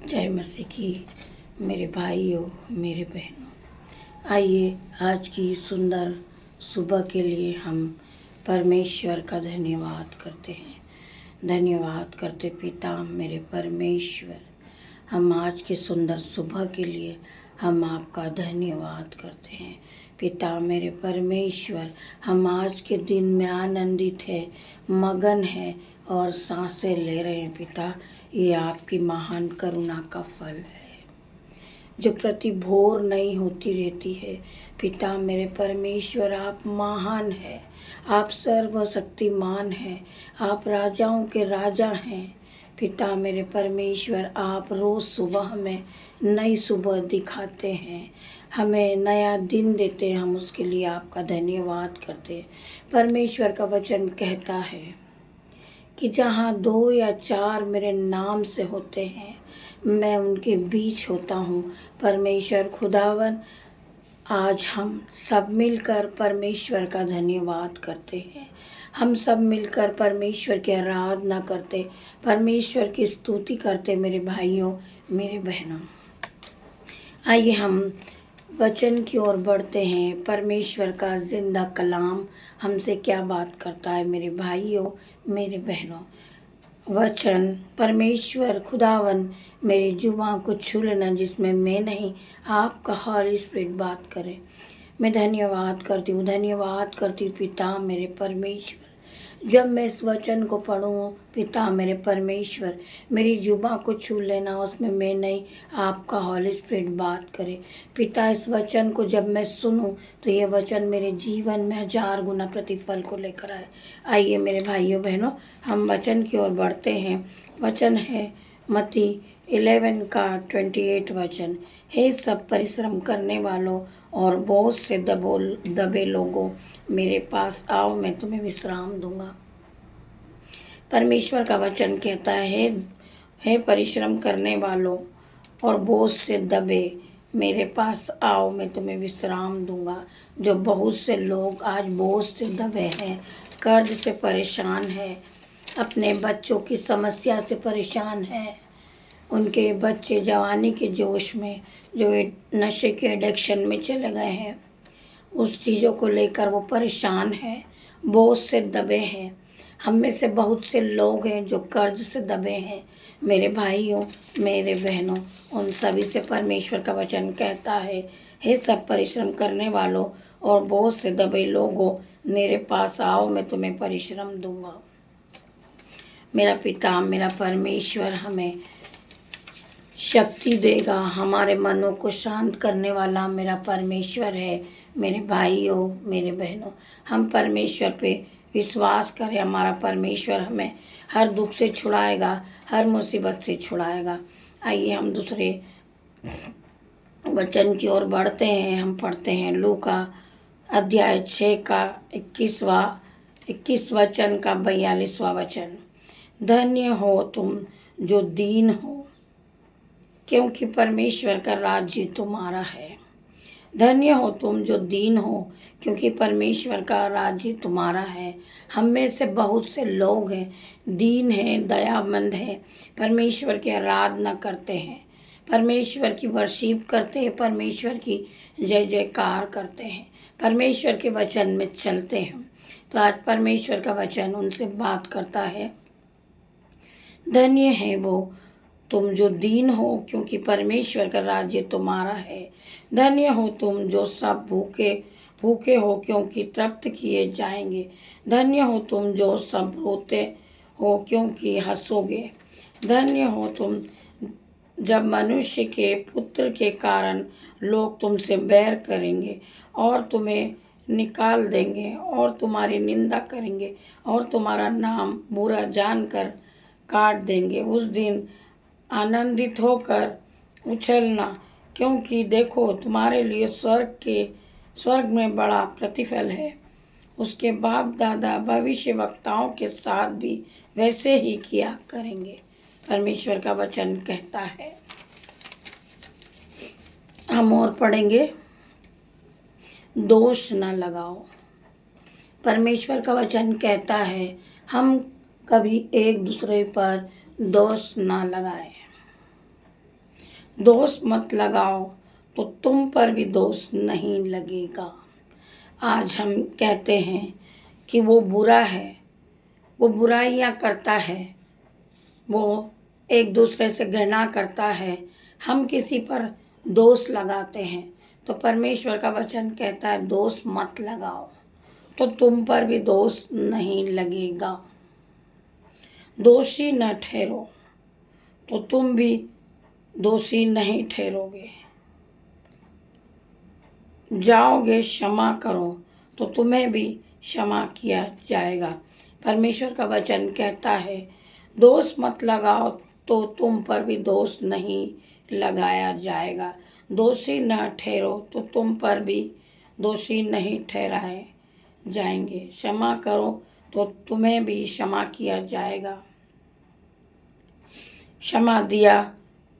जय मसीह की मेरे भाइयों, मेरे बहनों, आइए आज की सुंदर सुबह के लिए हम परमेश्वर का धन्यवाद करते हैं। धन्यवाद करते पिता मेरे परमेश्वर, हम आज की सुंदर सुबह के लिए हम आपका धन्यवाद करते हैं। पिता मेरे परमेश्वर, हम आज के दिन में आनंदित है, मगन है और सांसें ले रहे हैं। पिता, ये आपकी महान करुणा का फल है जो प्रति भोर नहीं होती रहती है। पिता मेरे परमेश्वर, आप महान है, आप सर्वशक्तिमान हैं, आप राजाओं के राजा हैं। पिता मेरे परमेश्वर, आप रोज़ सुबह हमें नई सुबह दिखाते हैं, हमें नया दिन देते हैं, हम उसके लिए आपका धन्यवाद करते हैं। परमेश्वर का वचन कहता है कि जहाँ 2 या 4 मेरे नाम से होते हैं, मैं उनके बीच होता हूँ। परमेश्वर खुदावन, आज हम सब मिलकर परमेश्वर का धन्यवाद करते हैं। हम सब मिलकर परमेश्वर की आराधना करते, परमेश्वर की स्तुति करते। मेरे भाइयों, मेरे बहनों, आइए हम वचन की ओर बढ़ते हैं। परमेश्वर का जिंदा कलाम हमसे क्या बात करता है। मेरे भाइयों, मेरे बहनों, वचन परमेश्वर खुदावन मेरी जुबां को छू लेना, जिसमें मैं नहीं आपका हॉली स्पिरिट बात करे। मैं धन्यवाद करती हूँ पिता मेरे परमेश्वर। जब मैं इस वचन को पढ़ूँ पिता मेरे परमेश्वर, मेरी जुबां को छू लेना, उसमें मैं नहीं आपका हॉली स्पिरिट बात करे। पिता, इस वचन को जब मैं सुनूं तो ये वचन मेरे जीवन में 1000 गुना प्रतिफल को लेकर आए। आइए मेरे भाइयों बहनों, हम वचन की ओर बढ़ते हैं। वचन है मत्ती 11 का 28 वचन। हे सब परिश्रम करने वालों और बोझ से दबे लोगों, मेरे पास आओ, मैं तुम्हें विश्राम दूंगा। परमेश्वर का वचन कहता है, हे परिश्रम करने वालों और बोझ से दबे, मेरे पास आओ, मैं तुम्हें विश्राम दूंगा। जो बहुत से लोग आज बोझ से दबे हैं, कर्ज से परेशान हैं, अपने बच्चों की समस्या से परेशान हैं, उनके बच्चे जवानी के जोश में जो नशे के एडिक्शन में चले गए हैं, उस चीज़ों को लेकर वो परेशान हैं, बोझ से दबे हैं। हम में से बहुत से लोग हैं जो कर्ज से दबे हैं। मेरे भाइयों, मेरे बहनों, उन सभी से परमेश्वर का वचन कहता है, हे सब परिश्रम करने वालों और बोझ से दबे लोगों, मेरे पास आओ, मैं तुम्हें परिश्रम दूंगा। मेरा पिता मेरा परमेश्वर हमें शक्ति देगा। हमारे मनों को शांत करने वाला मेरा परमेश्वर है। मेरे भाइयों, मेरे बहनों, हम परमेश्वर पे विश्वास करें। हमारा परमेश्वर हमें हर दुख से छुड़ाएगा, हर मुसीबत से छुड़ाएगा। आइए हम दूसरे वचन की ओर बढ़ते हैं। हम पढ़ते हैं लूका अध्याय 6 का 21 वचन का 42वां वचन। धन्य हो तुम जो दीन हो, क्योंकि परमेश्वर का राज्य तुम्हारा है। धन्य हो तुम जो दीन हो, क्योंकि परमेश्वर का राज्य तुम्हारा है। हम में से बहुत से लोग हैं, दीन हैं, दयामंद हैं, परमेश्वर की आराधना करते हैं, परमेश्वर की वर्शिप करते हैं, परमेश्वर की जय जयकार करते हैं, परमेश्वर के वचन में चलते हैं। तो आज परमेश्वर का वचन उनसे बात करता है, धन्य है वो तुम जो दीन हो, क्योंकि परमेश्वर का राज्य तुम्हारा है। धन्य हो तुम जो सब भूखे हो, क्योंकि तृप्त किए जाएंगे। धन्य हो तुम जो सब रोते हो, क्योंकि हंसोगे। धन्य हो तुम जब मनुष्य के पुत्र के कारण लोग तुमसे बैर करेंगे और तुम्हें निकाल देंगे और तुम्हारी निंदा करेंगे और तुम्हारा नाम बुरा जानकर काट देंगे। उस दिन आनंदित होकर उछलना, क्योंकि देखो तुम्हारे लिए स्वर्ग में बड़ा प्रतिफल है। उसके बाप दादा भविष्य वक्ताओं के साथ भी वैसे ही किया करेंगे। परमेश्वर का वचन कहता है। हम और पढ़ेंगे, दोष न लगाओ। परमेश्वर का वचन कहता है, हम कभी एक दूसरे पर दोष ना लगाएं। दोष मत लगाओ तो तुम पर भी दोष नहीं लगेगा। आज हम कहते हैं कि वो बुरा है, वो बुराइयां करता है, वो एक दूसरे से घृणा करता है, हम किसी पर दोष लगाते हैं, तो परमेश्वर का वचन कहता है दोष मत लगाओ तो तुम पर भी दोष नहीं लगेगा। दोषी न ठहरो तो तुम भी दोषी नहीं ठहरोगे। जाओगे क्षमा करो तो तुम्हें भी क्षमा किया जाएगा। परमेश्वर का वचन कहता है दोष मत लगाओ तो तुम पर भी दोष नहीं लगाया जाएगा। दोषी न ठहरो तो तुम पर भी दोषी नहीं ठहराए जाएंगे। क्षमा करो तो तुम्हें भी क्षमा किया जाएगा। क्षमा दिया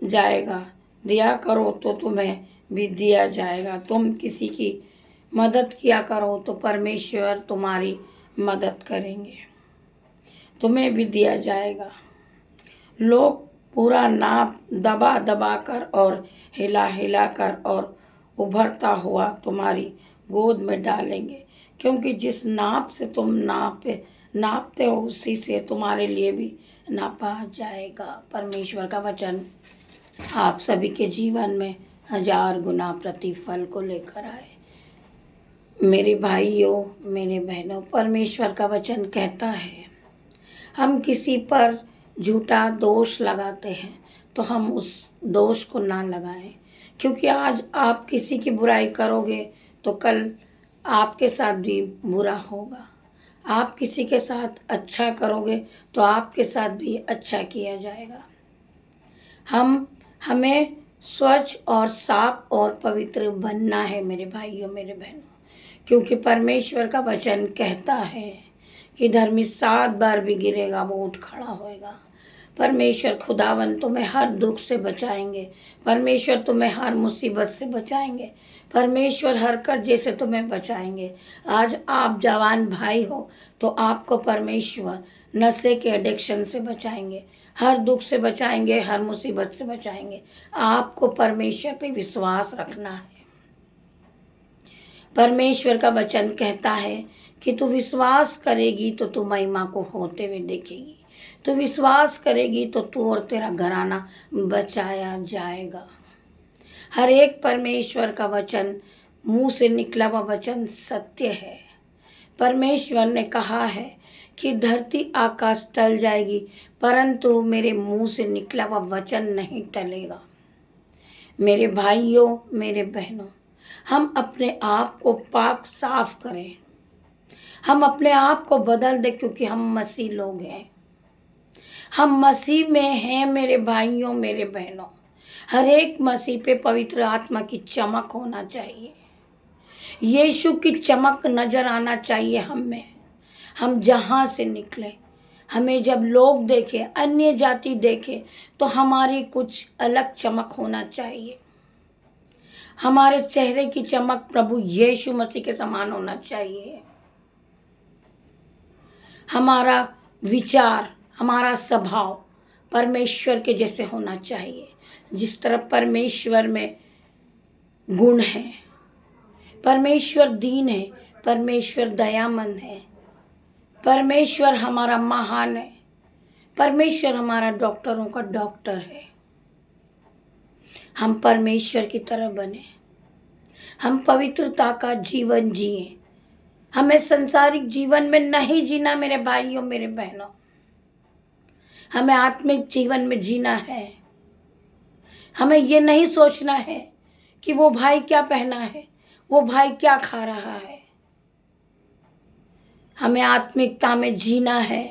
जाएगा, दिया करो तो तुम्हें भी दिया जाएगा। तुम किसी की मदद किया करो तो परमेश्वर तुम्हारी मदद करेंगे, तुम्हें भी दिया जाएगा। लोग पूरा नाप दबा दबा कर और हिला हिला कर और उभरता हुआ तुम्हारी गोद में डालेंगे, क्योंकि जिस नाप से तुम नापते हो उसी से तुम्हारे लिए भी नापा जाएगा। परमेश्वर का वचन आप सभी के जीवन में 1000 गुना प्रतिफल को लेकर आए। मेरे भाइयों, मेरे बहनों, परमेश्वर का वचन कहता है हम किसी पर झूठा दोष लगाते हैं तो हम उस दोष को ना लगाएं, क्योंकि आज आप किसी की बुराई करोगे तो कल आपके साथ भी बुरा होगा। आप किसी के साथ अच्छा करोगे तो आपके साथ भी अच्छा किया जाएगा। हमें स्वच्छ और साफ और पवित्र बनना है मेरे भाइयों, मेरे बहनों, क्योंकि परमेश्वर का वचन कहता है कि धर्मी 7 बार भी गिरेगा वो उठ खड़ा होएगा। परमेश्वर खुदावन तुम्हें हर दुख से बचाएंगे, परमेश्वर तुम्हें हर मुसीबत से बचाएंगे, परमेश्वर हर कर्जे से तुम्हें बचाएंगे। आज आप जवान भाई हो तो आपको परमेश्वर नशे के एडिक्शन से बचाएंगे, हर दुख से बचाएंगे, हर मुसीबत से बचाएंगे। आपको परमेश्वर पे विश्वास रखना है। परमेश्वर का वचन कहता है कि तू विश्वास करेगी तो तू महिमा को होते हुए देखेगी, तू विश्वास करेगी तो तू और तेरा घराना बचाया जाएगा। हर एक परमेश्वर का वचन, मुंह से निकला हुआ वचन सत्य है। परमेश्वर ने कहा है कि धरती आकाश टल जाएगी परंतु मेरे मुंह से निकला हुआ वचन नहीं टलेगा। मेरे भाइयों, मेरे बहनों, हम अपने आप को पाक साफ करें, हम अपने आप को बदल दें, क्योंकि हम मसीह लोग हैं, हम मसीह में हैं। मेरे भाइयों, मेरे बहनों, हर एक मसीह पे पवित्र आत्मा की चमक होना चाहिए, यीशु की चमक नजर आना चाहिए हम में। हम जहाँ से निकले, हमें जब लोग देखे, अन्य जाति देखे, तो हमारी कुछ अलग चमक होना चाहिए। हमारे चेहरे की चमक प्रभु यीशु मसीह के समान होना चाहिए। हमारा विचार, हमारा स्वभाव परमेश्वर के जैसे होना चाहिए। जिस तरह परमेश्वर में गुण है, परमेश्वर दीन है, परमेश्वर दयामंद है, परमेश्वर हमारा महान है, परमेश्वर हमारा डॉक्टरों का डॉक्टर है। हम परमेश्वर की तरह बने, हम पवित्रता का जीवन जिए। हमें संसारिक जीवन में नहीं जीना मेरे भाइयों, मेरे बहनों, हमें आत्मिक जीवन में जीना है। हमें ये नहीं सोचना है कि वो भाई क्या पहना है, वो भाई क्या खा रहा है। हमें आत्मिकता में जीना है।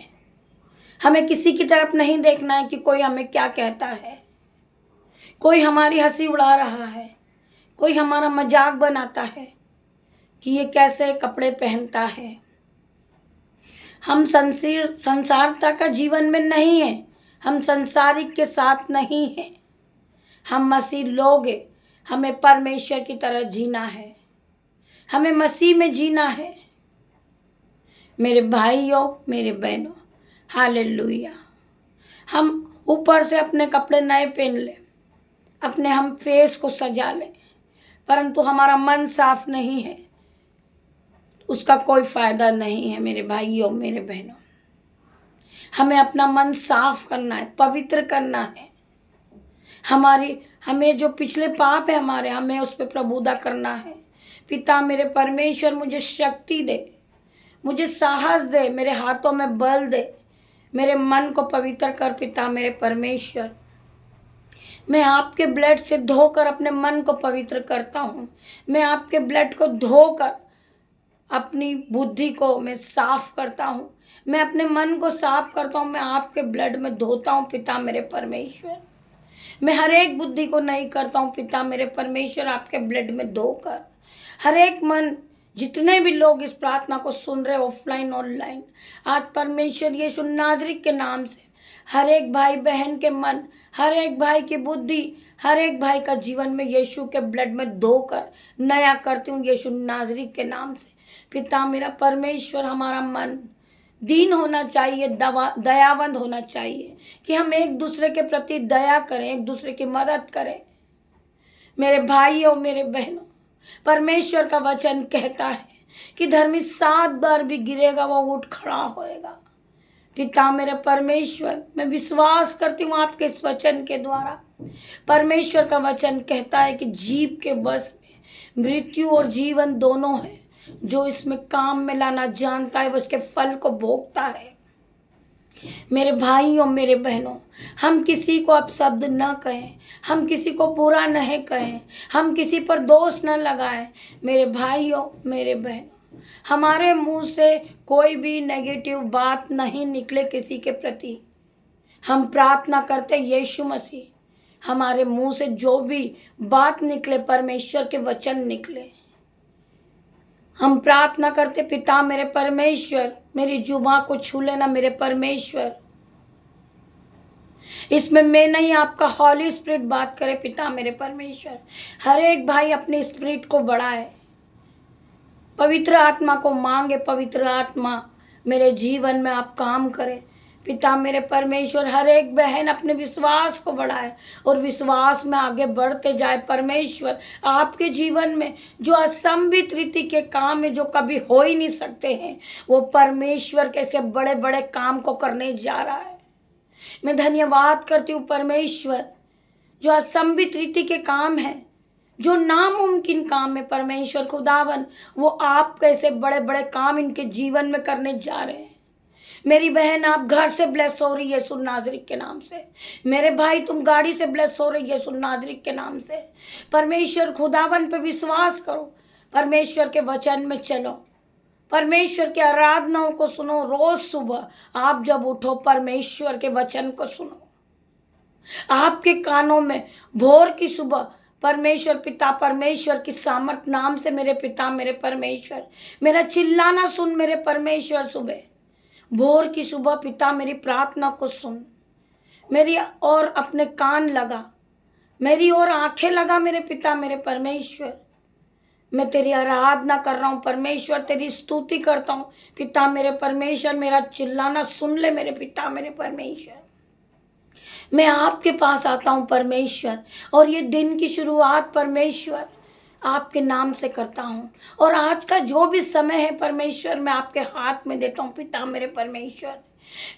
हमें किसी की तरफ नहीं देखना है कि कोई हमें क्या कहता है, कोई हमारी हंसी उड़ा रहा है, कोई हमारा मजाक बनाता है कि ये कैसे कपड़े पहनता है। हम संसारता का जीवन में नहीं है, हम संसारिक के साथ नहीं हैं, हम मसीह लोग हैं। हमें परमेश्वर की तरह जीना है, हमें मसीह में जीना है। मेरे भाइयों, मेरे बहनों, हालेलुया। हम ऊपर से अपने कपड़े नए पहन लें, अपने हम फेस को सजा लें, परंतु हमारा मन साफ नहीं है, उसका कोई फायदा नहीं है। मेरे भाइयों, मेरे बहनों, हमें अपना मन साफ करना है, पवित्र करना है। हमें जो पिछले पाप है हमारे, हमें उस पर प्रभुता करना है। पिता मेरे परमेश्वर, मुझे शक्ति दे, मुझे साहस दे, मेरे हाथों में बल दे, मेरे मन को पवित्र कर पिता मेरे परमेश्वर। मैं आपके ब्लड से धोकर अपने मन को पवित्र करता हूँ। मैं आपके ब्लड को धोकर अपनी बुद्धि को मैं साफ करता हूँ। मैं अपने मन को साफ करता हूँ, मैं आपके ब्लड में धोता हूँ पिता मेरे परमेश्वर। मैं हर एक बुद्धि को नहीं करता हूँ पिता मेरे परमेश्वर, आपके ब्लड में धोकर। हर एक मन, जितने भी लोग इस प्रार्थना को सुन रहे ऑफलाइन ऑनलाइन, आज परमेश्वर यीशु नाज़री के नाम से हर एक भाई बहन के मन, हर एक भाई की बुद्धि, हर एक भाई का जीवन में यीशु के ब्लड में धोकर नया करती हूँ यीशु नाज़री के नाम से। पिता मेरा परमेश्वर, हमारा मन दीन होना चाहिए, दयावंत होना चाहिए, कि हम एक दूसरे के प्रति दया करें, एक दूसरे की मदद करें। मेरे भाइयों, मेरे बहनों, परमेश्वर का वचन कहता है कि धर्मी 7 बार भी गिरेगा वो उठ खड़ा होएगा। पिता मेरे परमेश्वर, मैं विश्वास करती हूँ आपके इस वचन के द्वारा। परमेश्वर का वचन कहता है कि जीव के वश में मृत्यु और जीवन दोनों है। जो इसमें काम में लाना जानता है वो इसके फल को भोगता है। मेरे भाइयों, मेरे बहनों, हम किसी को अपशब्द न कहें, हम किसी को बुरा नहीं कहें, हम किसी पर दोष न लगाएं। मेरे भाइयों, मेरे बहनों, हमारे मुंह से कोई भी नेगेटिव बात नहीं निकले किसी के प्रति। हम प्रार्थना करते यीशु मसीह, हमारे मुंह से जो भी बात निकले परमेश्वर के वचन निकले। हम प्रार्थना करते पिता मेरे परमेश्वर, मेरी जुबान को छू लेना मेरे परमेश्वर। इसमें मैं नहीं, आपका हॉली स्पिरिट बात करे पिता मेरे परमेश्वर। हर एक भाई अपने स्पिरिट को बढ़ाए, पवित्र आत्मा को मांगे। पवित्र आत्मा मेरे जीवन में आप काम करें पिता मेरे परमेश्वर। हर एक बहन अपने विश्वास को बढ़ाए और विश्वास में आगे बढ़ते जाए। परमेश्वर, आपके जीवन में जो असंभित रीति के काम है, जो कभी हो ही नहीं सकते हैं, वो परमेश्वर कैसे बड़े बड़े काम को करने जा रहा है। मैं धन्यवाद करती हूँ परमेश्वर, जो असंभित रीति के काम है, जो नामुमकिन काम है परमेश्वर खुदावन, वो आप कैसे बड़े बड़े काम इनके जीवन में करने जा रहे हैं। मेरी बहन, आप घर से ब्लेस हो रही है यीशु नाज़री के नाम से। मेरे भाई, तुम गाड़ी से ब्लेस हो रही है यीशु नाज़री के नाम से। परमेश्वर खुदावन पे विश्वास करो, परमेश्वर के वचन में चलो, परमेश्वर की आराधनाओं को सुनो। रोज सुबह आप जब उठो, परमेश्वर के वचन को सुनो। आपके कानों में भोर की सुबह परमेश्वर पिता, परमेश्वर की सामर्थ नाम से मेरे पिता मेरे परमेश्वर, मेरा चिल्लाना सुन मेरे परमेश्वर। सुबह भोर की सुबह पिता मेरी प्रार्थना को सुन, मेरी और अपने कान लगा, मेरी और आंखें लगा मेरे पिता मेरे परमेश्वर। मैं तेरी आराधना कर रहा हूँ परमेश्वर, तेरी स्तुति करता हूँ पिता मेरे परमेश्वर। मेरा चिल्लाना सुन ले मेरे पिता मेरे परमेश्वर। मैं आपके पास आता हूँ परमेश्वर, और ये दिन की शुरुआत परमेश्वर आपके नाम से करता हूँ। और आज का जो भी समय है परमेश्वर, मैं आपके हाथ में देता हूँ पिता मेरे परमेश्वर।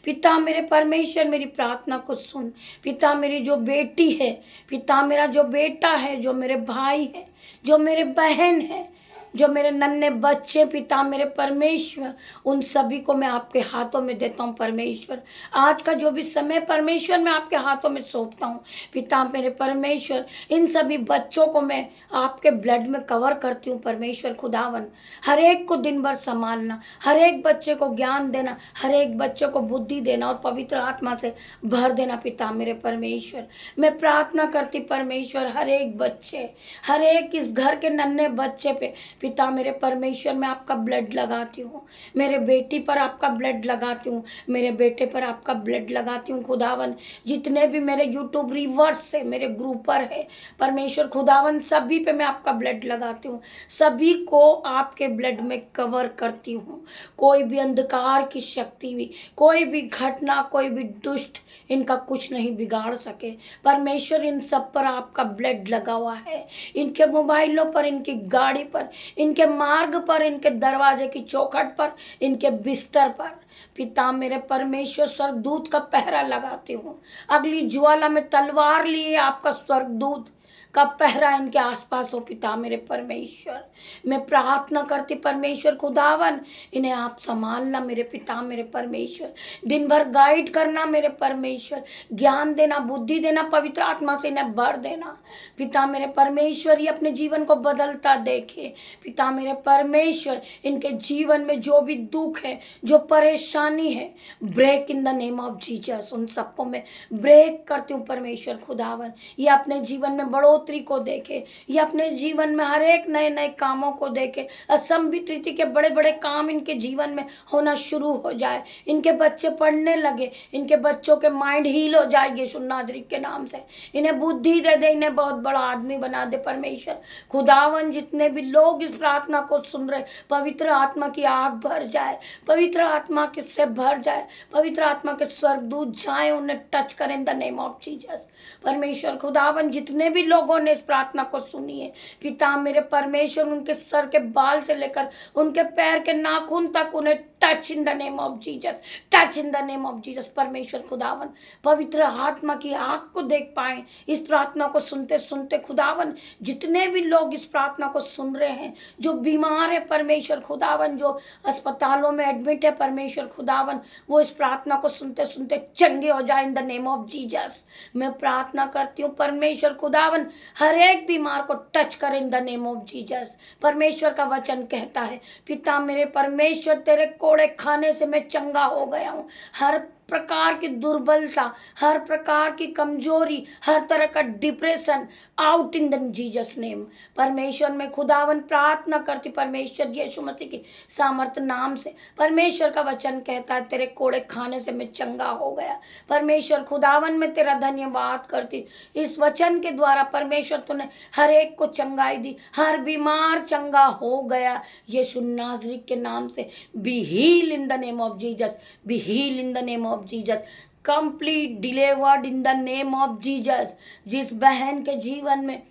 पिता मेरे परमेश्वर, मेरी प्रार्थना को सुन पिता। मेरी जो बेटी है पिता, मेरा जो बेटा है, जो मेरे भाई है, जो मेरे बहन है, जो मेरे नन्हे बच्चे पिता मेरे परमेश्वर, उन सभी को मैं आपके हाथों में देता हूँ परमेश्वर। आज का जो भी समय परमेश्वर मैं आपके हाथों में सौंपता हूँ पिता मेरे परमेश्वर। इन सभी बच्चों को मैं आपके ब्लड में कवर करती हूँ परमेश्वर खुदावन। हर एक को दिन भर संभालना, हर एक बच्चे को ज्ञान देना, हर एक बच्चे को बुद्धि देना और पवित्र आत्मा से भर देना पिता मेरे परमेश्वर। मैं प्रार्थना करती परमेश्वर, हर एक बच्चे, हर एक इस घर के नन्हे बच्चे पे पिता मेरे परमेश्वर, मैं आपका ब्लड लगाती हूँ, मेरे बेटी पर आपका ब्लड लगाती हूँ, मेरे बेटे पर आपका ब्लड लगाती हूँ खुदावन। जितने भी मेरे यूट्यूब रिवर्स से मेरे ग्रुपर है परमेश्वर खुदावन, सभी पे मैं आपका ब्लड लगाती हूँ, सभी को आपके ब्लड में कवर करती हूँ। कोई भी अंधकार की शक्ति भी, कोई भी घटना, कोई भी दुष्ट इनका कुछ नहीं बिगाड़ सके परमेश्वर। इन सब पर आपका ब्लड लगा हुआ है, इनके मोबाइलों पर, इनकी गाड़ी पर, इनके मार्ग पर, इनके दरवाजे की चौखट पर, इनके बिस्तर पर पिता मेरे परमेश्वर स्वर्गदूत का पहरा लगाती हूँ। अगली ज्वाला में तलवार लिए आपका स्वर्गदूत का पहरा इनके आसपास हो पिता मेरे परमेश्वर। मैं प्रार्थना करती परमेश्वर खुदावन, इन्हें आप संभालना मेरे पिता मेरे परमेश्वर, दिन भर गाइड करना मेरे परमेश्वर, ज्ञान देना, बुद्धि देना, पवित्र आत्मा से इन्हें भर देना पिता मेरे परमेश्वर। ये अपने जीवन को बदलता देखे पिता मेरे परमेश्वर। इनके जीवन में जो भी दुख है, जो परेशानी है, break in the name of Jesus, उन सबको मैं ब्रेक करती हूँ परमेश्वर खुदावन। ये अपने जीवन में बढ़ोतरी को देखे, ये अपने जीवन में हर एक नए नए कामों को देखे, असंभित रीति के बड़े बड़े काम इनके जीवन में होना शुरू हो जाए, इनके बच्चे पढ़ने लगे, इनके बच्चों के माइंड हील हो जाए यीशु नासरी के नाम से। इन्हें बुद्धि दे दे, इन्हें बहुत बड़ा आदमी बना दे परमेश्वर खुदावन। जितने भी लोग इस प्रार्थना को सुन रहे, पवित्र आत्मा की आग भर जाए, पवित्र आत्मा के से भर जाए, पवित्र आत्मा के स्वर्गदूत जाए, उन्हें टच करें इन द नेम ऑफ जीसस परमेश्वर खुदावन। जितने भी लोगों ने इस प्रार्थना को सुनी है पिता मेरे परमेश्वर, उनके सर के बाल से लेकर उनके पैर के नाखून तक उन्हें touch in the name of Jesus, touch in the name of Jesus परमेश्वर खुदावन। पवित्र आत्मा की आग को देख पाए इस प्रार्थना को सुनते सुनते खुदावन। जितने भी लोग इस प्रार्थना को सुन रहे हैं, जो बीमार है परमेश्वर खुदावन, जो अस्पतालों में एडमिट है परमेश्वर खुदावन, वो इस प्रार्थना को सुनते सुनते चंगे हो जाए in the name of Jesus. मैं प्रार्थना करती हूँ परमेश्वर खुदावन, हर एक बीमार को टच करे इन द नेम ऑफ जीसस। परमेश्वर का वचन कहता है पिता मेरे परमेश्वर, तेरे कोड़े खाने से मैं चंगा हो गया हूँ। हर प्रकार की दुर्बलता, हर प्रकार की कमजोरी, हर तरह का depression out in the Jesus name परमेश्वर। मैं खुदावन प्रार्थना करती परमेश्वर यीशु मसीह के सामर्थ नाम से। परमेश्वर का वचन कहता है तेरे कोड़े खाने से मैं चंगा हो गया परमेश्वर खुदावन। मैं तेरा धन्यवाद करती, इस वचन के द्वारा परमेश्वर तूने हर एक को चंगाई दी, हर बीमार चंगा हो गया यीशु नासरी के नाम से। Be heal in the name of Jesus, be heal in the name of Jesus, complete delivered in the name of Jesus. जिस बहन के जीवन में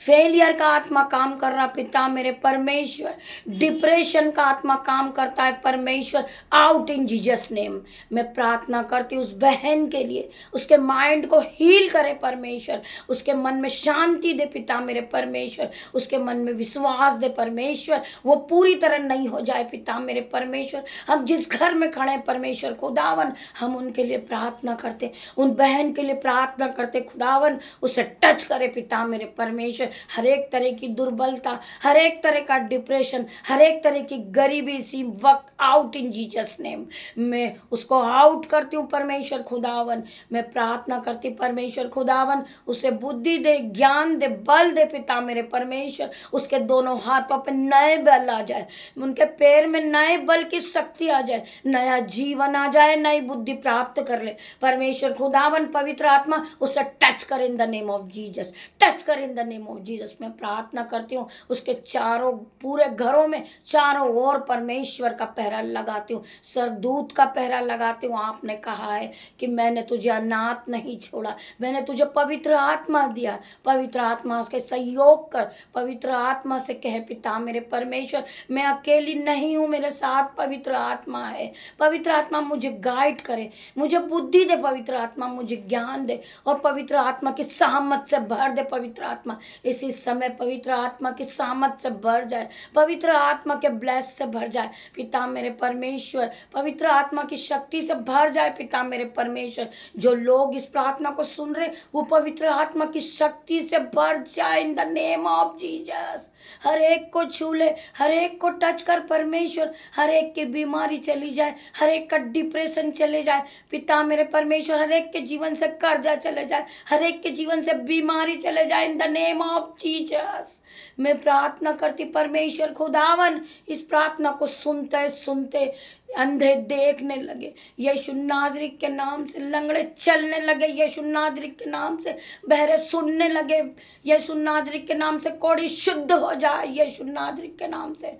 फेलियर का आत्मा काम कर रहा पिता मेरे परमेश्वर, डिप्रेशन का आत्मा काम करता है परमेश्वर, आउट इन जीसस नेम। मैं प्रार्थना करती हूँ उस बहन के लिए, उसके माइंड को हील करे परमेश्वर, उसके मन में शांति दे पिता मेरे परमेश्वर, उसके मन में विश्वास दे परमेश्वर, वो पूरी तरह नहीं हो जाए पिता मेरे परमेश्वर। हम जिस घर में खड़े हैं परमेश्वर खुदावन, हम उनके लिए प्रार्थना करते, उन बहन के लिए प्रार्थना करते खुदावन, उसे टच करे पिता मेरे परमेश्वर। हर एक तरह की दुर्बलता, हर एक तरह का डिप्रेशन, हर एक तरह की गरीबी इसी वक्त आउट इन जीसस नेम। मैं उसको आउट करती हूँ परमेश्वर खुदावन। मैं प्रार्थना करती परमेश्वर खुदावन, उसे बुद्धि दे, ज्ञान दे, बल दे पिता मेरे परमेश्वर। उसके दोनों हाथों पे नए बल आ जाए, उनके पैर में नए बल की शक्ति आ जाए, नया जीवन आ जाए, नई बुद्धि प्राप्त कर ले परमेश्वर खुदावन। पवित्र आत्मा उसे टच कर in the name of Jesus, touch कर in the name of Jesus. मैं प्रार्थना करती हूँ उसके चारों पूरे घरों में चारों ओर परमेश्वर का पहरा लगाती हूँ, स्वर्गदूत का पहरा लगाती हूँ। आपने कहा है कि मैंने तुझे अनाथ नहीं छोड़ा, मैंने तुझे पवित्र आत्मा दिया, पवित्र आत्मा के सहयोग कर, पवित्र आत्मा से कह पिता मेरे परमेश्वर मैं अकेली नहीं हूँ, मेरे साथ पवित्र आत्मा है। पवित्र आत्मा मुझे गाइड करे, मुझे बुद्धि दे, पवित्र आत्मा मुझे ज्ञान दे, और पवित्र आत्मा की सहमत से भर दे। पवित्र आत्मा इसी समय पवित्र आत्मा की सामत से भर जाए, पवित्र आत्मा के ब्लेस से भर जाए पिता मेरे परमेश्वर, पवित्र आत्मा की शक्ति से भर जाए पिता मेरे परमेश्वर। जो लोग इस प्रार्थना को सुन रहे वो पवित्र आत्मा की शक्ति से भर जाए in the name of Jesus. हर एक को छू ले, हर एक को टच कर परमेश्वर, हर एक की बीमारी चली जाए, हर एक का डिप्रेशन चले जाए पिता मेरे परमेश्वर, हर एक के जीवन से कर्जा चले जाए, हर एक के जीवन से बीमारी चले जाए in the name name of Jesus. मैं प्रार्थना करती परमेश्वर खुदावन इस प्रार्थना को सुनते सुनते अंधे देखने लगे यीशु नाज़री के नाम से, लंगड़े चलने लगे यीशु नाज़री के नाम से, बहरे सुनने लगे यीशु नाज़री के नाम से, कोढ़ी शुद्ध हो जाए यीशु नाज़री के नाम से।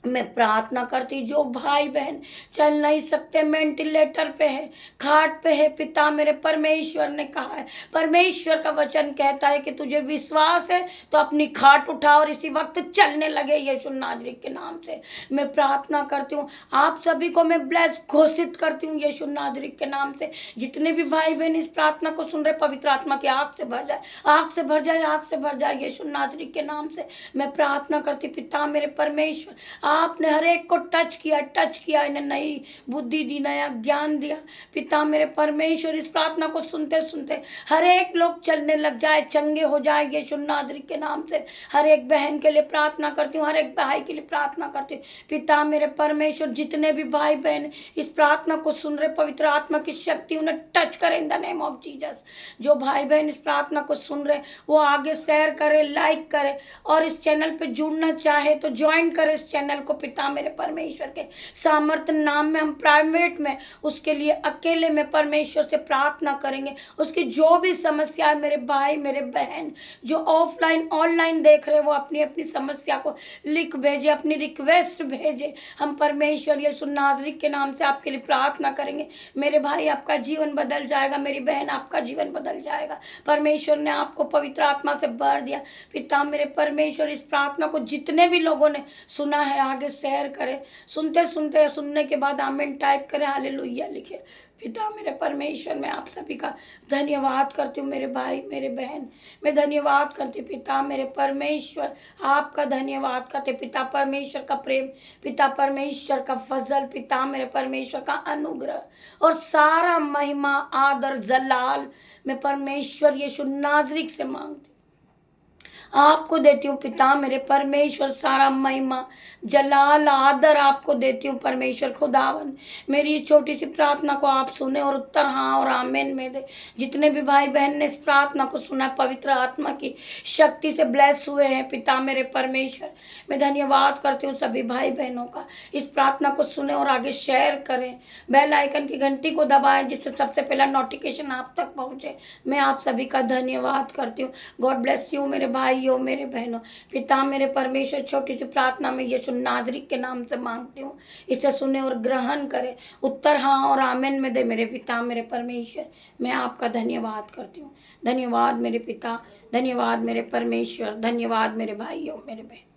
मैं प्रार्थना करती जो भाई बहन चल नहीं सकते, वेंटिलेटर पे है, खाट पे है, पिता मेरे परमेश्वर ने कहा है, परमेश्वर का वचन कहता है कि तुझे विश्वास है तो अपनी खाट उठा और इसी वक्त चलने लगे यीशु नाज़री के नाम से। मैं प्रार्थना करती हूँ आप सभी को, मैं ब्लेस घोषित करती हूँ यीशु नाज़री के नाम से। जितने भी भाई बहन इस प्रार्थना को सुन रहे, पवित्र आत्मा की आग से भर जाए, आग से भर जाए, आग से भर जाए यीशु नाज़री के नाम से। मैं प्रार्थना करती पिता मेरे परमेश्वर, आपने हर एक को टच किया, इन्हें नई बुद्धि दी, नया ज्ञान दिया पिता मेरे परमेश्वर। इस प्रार्थना को सुनते सुनते हर एक लोग चलने लग जाए, चंगे हो जाए यीशु नाज़री के नाम से। हर एक बहन के लिए प्रार्थना करती हूँ, हर एक भाई के लिए प्रार्थना करती हूँ पिता मेरे परमेश्वर। जितने भी भाई बहन इस प्रार्थना को सुन रहे, पवित्र आत्मा की शक्ति उन्हें टच करे इन द नेम ऑफ जीसस। जो भाई बहन इस प्रार्थना को सुन रहे वो आगे शेयर करे, लाइक करे, और इस चैनल पे जुड़ना चाहे तो ज्वाइन करे इस चैनल को पिता मेरे परमेश्वर के सामर्थ्य नाम में। हम प्राइवेट में उसके लिए अकेले में परमेश्वर से प्रार्थना करेंगे। उसकी जो भी समस्या है, मेरे भाई मेरे बहन जो ऑफलाइन ऑनलाइन देख रहे वो अपनी अपनी समस्या को लिख भेजे, अपनी रिक्वेस्ट भेजे। हम परमेश्वर यीशु नाज़री के नाम से आपके लिए प्रार्थना करेंगे। मेरे भाई आपका जीवन बदल जाएगा, मेरी बहन आपका जीवन बदल जाएगा। परमेश्वर ने आपको पवित्र आत्मा से भर दिया पिता मेरे परमेश्वर। इस प्रार्थना को जितने भी लोगों ने सुना है आगे शेयर करें, सुनते सुनते सुनने के बाद आमीन टाइप करें, हालेलुया लिखे। पिता मेरे परमेश्वर मैं आप सभी का धन्यवाद करती हूँ मेरे भाई मेरे बहन, मैं धन्यवाद करती पिता मेरे परमेश्वर, आपका धन्यवाद करते पिता परमेश्वर का प्रेम, पिता परमेश्वर का फजल, पिता मेरे परमेश्वर का अनुग्रह और सारा महिमा आदर जलाल मैं परमेश्वर यीशु नाज़री से मांगती आपको देती हूँ पिता मेरे परमेश्वर। सारा महिमा जलाल आदर आपको देती हूँ परमेश्वर खुदावन। मेरी छोटी सी प्रार्थना को आप सुने और उत्तर हाँ और आमीन में दे। जितने भी भाई बहन ने इस प्रार्थना को सुना, पवित्र आत्मा की शक्ति से ब्लेस हुए हैं पिता मेरे परमेश्वर। मैं धन्यवाद करती हूँ सभी भाई बहनों का। इस प्रार्थना को सुने और आगे शेयर करें, बेल आइकन की घंटी को दबाएं जिससे सबसे पहला नोटिफिकेशन आप तक पहुँचे। मैं आप सभी का धन्यवाद करती हूँ। गॉड ब्लेस यू मेरे भाइयों मेरे बहनों। पिता मेरे परमेश्वर छोटी सी प्रार्थना में यीशु नाज़री के नाम से मांगती हूँ, इसे सुने और ग्रहण करें। उत्तर हाँ और आमीन में दे मेरे पिता मेरे परमेश्वर। मैं आपका धन्यवाद करती हूँ। धन्यवाद मेरे पिता, धन्यवाद मेरे परमेश्वर, धन्यवाद मेरे भाइयों मेरे बहन।